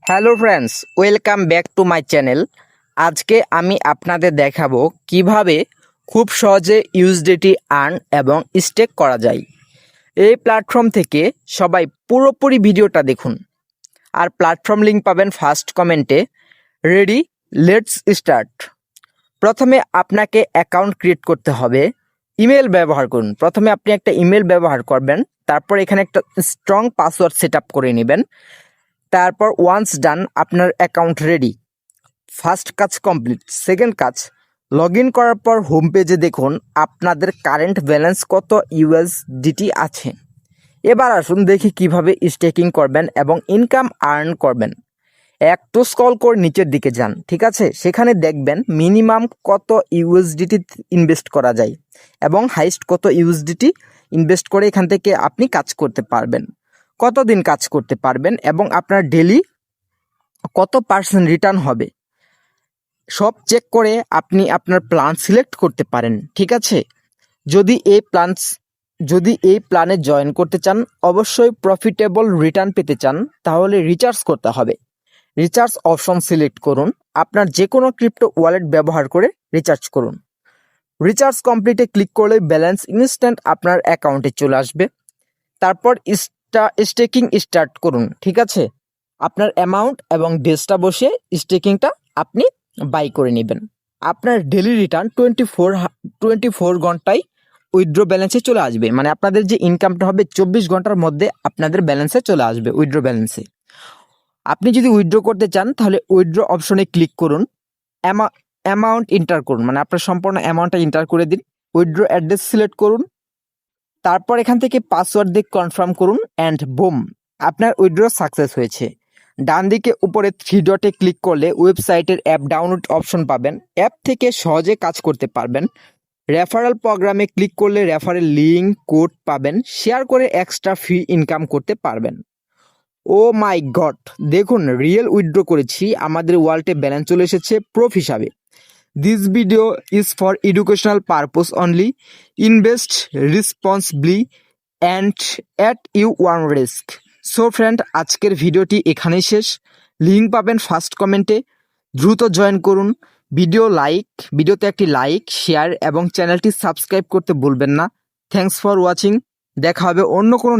Hello friends, welcome back to my channel. আজকে আমি আপনাদের দেখাবো কিভাবে খুব সহজে ইউএসডিটি আর্ন এবং স্টেক করা যায়। এই প্ল্যাটফর্ম থেকে সবাই পুরোপুরি ভিডিওটা দেখুন। আর প্ল্যাটফর্ম লিংক পাবেন ফার্স্ট কমেন্টে। Ready, let's start. প্রথমে আপনাকে অ্যাকাউন্ট ক্রিয়েট করতে হবে। ইমেল ব্যবহার করুন। প্রথমে আপনি একটা ইমেল ব্যবহার করবেন, তারপর এখানে একটা স্ট্রং পাসওয়ার্ড সেট আপ করে নেবেন। তারপর ওয়ান্স ডান, আপনার অ্যাকাউন্ট রেডি। ফার্স্ট কাজ কমপ্লিট। সেকেন্ড কাজ, লগ ইন করার পর হোম পেজে দেখুন আপনাদের কারেন্ট ব্যালেন্স কত ইউএসডিটি আছে। এবার আসুন দেখি কিভাবে স্টেকিং করবেন এবং ইনকাম আর্ন করবেন। একটু স্ক্রল করে নিচের দিকে যান, ঠিক আছে? সেখানে দেখবেন মিনিমাম কত ইউএসডিটি ইনভেস্ট করা যায় এবং হাইস্ট কত ইউএসডিটি ইনভেস্ট করে এখান থেকে আপনি কাজ করতে পারবেন, কতদিন কাজ করতে পারবেন এবং আপনার ডেলি কত পার্সেন্ট রিটার্ন হবে সব চেক করে আপনি আপনার প্ল্যান সিলেক্ট করতে পারেন, ঠিক আছে? যদি এই প্ল্যানে জয়েন করতে চান, অবশ্যই প্রফিটেবল রিটার্ন পেতে চান, তাহলে রিচার্জ করতে হবে। রিচার্জ অপশন সিলেক্ট করুন। আপনার যে কোনো ক্রিপ্টো ওয়ালেট ব্যবহার করে রিচার্জ করুন। রিচার্জ কমপ্লিটে ক্লিক করলে ব্যালেন্স ইনস্ট্যান্ট আপনার অ্যাকাউন্টে চলে আসবে। তারপর স্টেকিং স্টার্ট করুন, ঠিক আছে? আপনার অ্যামাউন্ট এবং ডেসটা বসে স্টেকিংটা আপনি বাই করে নেবেন। আপনার ডেলি রিটার্ন 24 ঘন্টায় উইথড্র ব্যালেন্সে চলে আসবে। মানে আপনাদের যে ইনকামটা হবে 24 ঘন্টার মধ্যে আপনাদের ব্যালেন্সে চলে আসবে, উইথড্র ব্যালেন্সে। আপনি যদি উইথড্র করতে চান তাহলে উইথড্র অপশনে ক্লিক করুন। অ্যামাউন্ট এন্টার করুন, মানে আপনার সম্পূর্ণ অ্যামাউন্টটা এন্টার করে দিন। উইথড্র অ্যাড্রেস সিলেক্ট করুন। তারপর এখান থেকে পাসওয়ার্ড দিয়ে কনফার্ম করুন অ্যান্ড বুম, আপনার উইথড্র সাকসেস হয়েছে। ডান দিকে উপরে 3 ডটে ক্লিক করলে ওয়েবসাইটের অ্যাপ ডাউনলোড অপশন পাবেন। অ্যাপ থেকে সহজে কাজ করতে পারবেন। রেফারেল প্রোগ্রামে ক্লিক করলে রেফারেল লিঙ্ক কোড পাবেন, শেয়ার করে এক্সট্রা ফি ইনকাম করতে পারবেন। ও মাই গড, দেখুন রিয়েল উইথড্র করেছি, আমাদের ওয়ালেটে ব্যালেন্স চলে এসেছে প্রুফ হিসাবে। This video is for educational purpose only. Invest responsibly and at your own risk. So friend, আজকের ভিডিওটি এখানেই শেষ। লিঙ্ক পাবেন ফার্স্ট কমেন্টে। দ্রুত জয়েন করুন। ভিডিওতে একটি লাইক, শেয়ার এবং চ্যানেলটি সাবস্ক্রাইব করতে ভুলবেন না। Thanks for watching. দেখা হবে অন্য কোনো